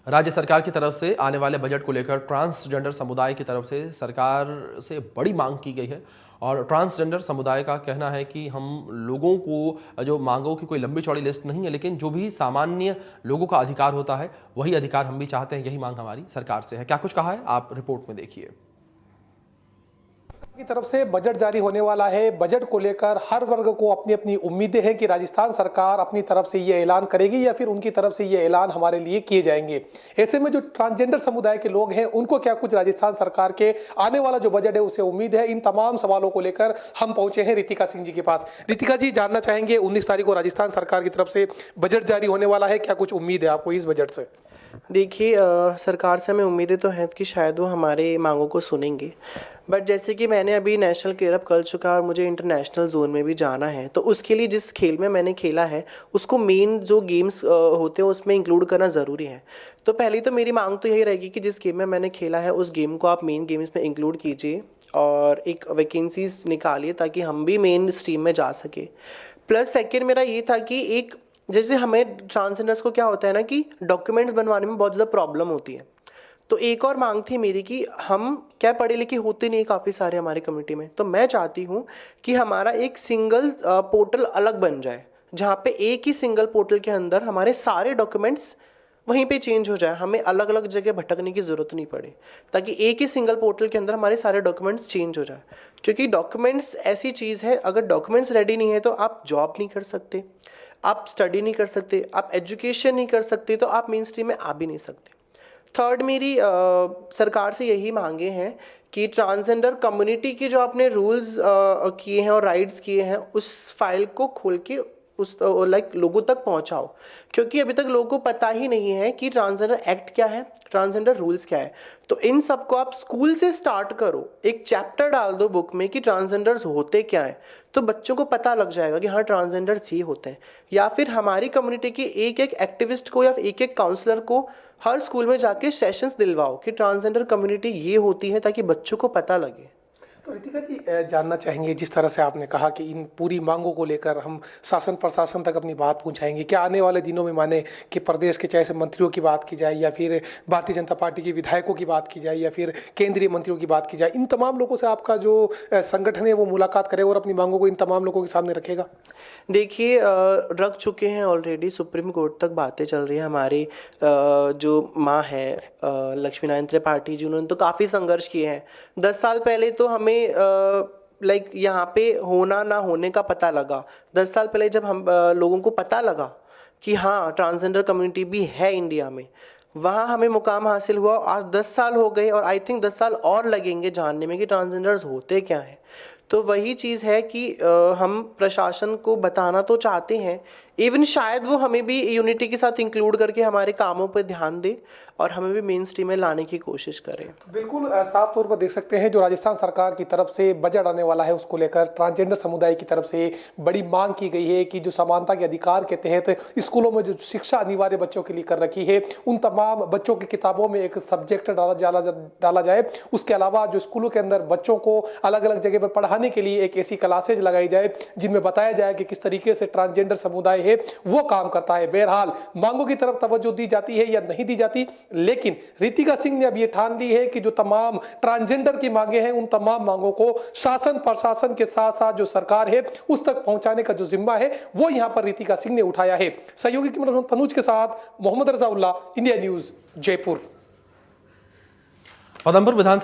राज्य सरकार की तरफ से आने वाले बजट को लेकर ट्रांसजेंडर समुदाय की तरफ से सरकार से बड़ी मांग की गई है और ट्रांसजेंडर समुदाय का कहना है कि हम लोगों को जो मांगों की कोई लंबी चौड़ी लिस्ट नहीं है, लेकिन जो भी सामान्य लोगों का अधिकार होता है वही अधिकार हम भी चाहते हैं। यही मांग हमारी सरकार से है। क्या कुछ कहा है आप रिपोर्ट में देखिए। की तरफ से बजट जारी होने वाला है। बजट को लेकर हर वर्ग को अपनी अपनी उम्मीदें हैं कि राजस्थान सरकार अपनी तरफ से ये ऐलान करेगी या फिर उनकी तरफ से ये ऐलान हमारे लिए किए जाएंगे। ऐसे में जो ट्रांसजेंडर समुदाय के लोग हैं उनको क्या कुछ राजस्थान सरकार के आने वाला जो बजट है उसे उम्मीद है, इन तमाम सवालों को लेकर हम पहुंचे हैं रितिका सिंह जी के पास। रितिका जी, जानना चाहेंगे 19 तारीख को राजस्थान सरकार की तरफ से बजट जारी होने वाला है, क्या कुछ उम्मीद है आपको इस बजट से? देखिए, सरकार से हमें उम्मीदें तो हैं कि शायद वो हमारे मांगों को सुनेंगे, बट जैसे कि मैंने अभी नेशनल क्लियर अप कर चुका है और मुझे इंटरनेशनल जोन में भी जाना है, तो उसके लिए जिस खेल में मैंने खेला है उसको मेन जो गेम्स होते हैं उसमें इंक्लूड करना ज़रूरी है। तो पहली तो मेरी मांग तो यही रहेगी कि जिस गेम में मैंने खेला है उस गेम को आप मेन गेम्स में इंक्लूड कीजिए और एक वैकेंसीज निकालिए ताकि हम भी मेन स्ट्रीम में जा सके। प्लस सेकेंड मेरा ये था कि एक जैसे हमें ट्रांसजेंडर्स को क्या होता है ना कि डॉक्यूमेंट्स बनवाने में बहुत ज़्यादा प्रॉब्लम होती है, तो एक और मांग थी मेरी कि हम क्या पढ़े लिखे होते नहीं काफ़ी सारे हमारे कम्युनिटी में, तो मैं चाहती हूँ कि हमारा एक सिंगल पोर्टल अलग बन जाए जहाँ पे एक ही सिंगल पोर्टल के अंदर हमारे सारे डॉक्यूमेंट्स वहीं पे चेंज हो जाए, हमें अलग अलग जगह भटकने की ज़रूरत नहीं पड़े, ताकि एक ही सिंगल पोर्टल के अंदर हमारे सारे डॉक्यूमेंट्स चेंज हो जाए। क्योंकि डॉक्यूमेंट्स ऐसी चीज़ है, अगर डॉक्यूमेंट्स रेडी नहीं है तो आप जॉब नहीं कर सकते, आप स्टडी नहीं कर सकते, आप एजुकेशन नहीं कर सकते, तो आप मेन स्ट्रीम में आ भी नहीं सकते। थर्ड मेरी सरकार से यही मांगे हैं कि ट्रांसजेंडर कम्युनिटी की जो आपने रूल्स किए हैं और राइट्स किए हैं उस फाइल को खोल के उस लोगों तक पहुंचाओ, क्योंकि अभी तक लोगों को पता ही नहीं है कि ट्रांसजेंडर एक्ट क्या है, ट्रांसजेंडर रूल्स क्या है। तो इन सब को आप स्कूल से स्टार्ट करो, एक चैप्टर डाल दो बुक में कि ट्रांसजेंडर्स होते क्या हैं, तो बच्चों को पता लग जाएगा कि हाँ ट्रांसजेंडर्स ये होते हैं। या फिर हमारी कम्युनिटी के एक एक एक्टिविस्ट को या एक एक काउंसलर को हर स्कूल में जाके सेशंस दिलवाओ कि ट्रांसजेंडर कम्युनिटी ये होती है, ताकि बच्चों को पता लगे। तो रितिका जी, जानना चाहेंगे जिस तरह से आपने कहा कि इन पूरी मांगों को लेकर हम शासन प्रशासन तक अपनी बात पहुंचाएंगे, क्या आने वाले दिनों में माने कि प्रदेश के चाहे से मंत्रियों की बात की जाए या फिर भारतीय जनता पार्टी के विधायकों की बात की जाए या फिर केंद्रीय मंत्रियों की बात की जाए, इन तमाम लोगों से आपका जो संगठन है वो मुलाकात करेगा और अपनी मांगों को इन तमाम लोगों के सामने रखेगा? देखिए, रख चुके हैं ऑलरेडी, सुप्रीम कोर्ट तक बातें चल रही है। हमारी जो माँ है लक्ष्मी नारायण त्रिपाठी जी, उन्होंने तो काफ़ी संघर्ष किए हैं। 10 साल पहले तो हमें यहाँ पे होना ना होने का पता लगा। 10 साल पहले जब हम लोगों को पता लगा कि हाँ ट्रांसजेंडर कम्युनिटी भी है इंडिया में, वहाँ हमें मुकाम हासिल हुआ। आज 10 साल हो गए और आई थिंक 10 साल और लगेंगे जानने में कि ट्रांसजेंडर्स होते क्या हैं। तो वही चीज़ है कि हम प्रशासन को बताना तो चाहते हैं, इवन शायद वो हमें भी यूनिटी के साथ इंक्लूड करके हमारे कामों पर ध्यान दे और हमें भी मेन स्ट्रीम में लाने की कोशिश करें। बिल्कुल साफ तौर पर देख सकते हैं जो राजस्थान सरकार की तरफ से बजट आने वाला है उसको लेकर ट्रांसजेंडर समुदाय की तरफ से बड़ी मांग की गई है कि जो समानता के अधिकार के तहत स्कूलों में जो शिक्षा अनिवार्य बच्चों के लिए कर रखी है उन तमाम बच्चों की किताबों में एक सब्जेक्ट डाला जाए। उसके अलावा जो स्कूलों के अंदर बच्चों को अलग अलग जगह पर पढ़ाने के लिए एक ऐसी क्लासेज लगाई जाए जिनमें बताया जाए कि किस तरीके से ट्रांसजेंडर समुदाय है वो काम करता है। बहरहाल मांगों की तरफ तवज्जो दी जाती है या नहीं दी जाती, लेकिन रितिका सिंह ने अब ये ठान ली है कि जो तमाम ट्रांसजेंडर की मांगे हैं उन तमाम मांगों को शासन प्रशासन के साथ साथ जो सरकार है उस तक पहुंचाने का जो जिम्मा है वो यहां पर रितिका सिंह ने उठाया है। सहयोगी तनुज के साथ मोहम्मद रजाउल्लाह, इंडिया न्यूज, जयपुर। पदमपुर विधानसभा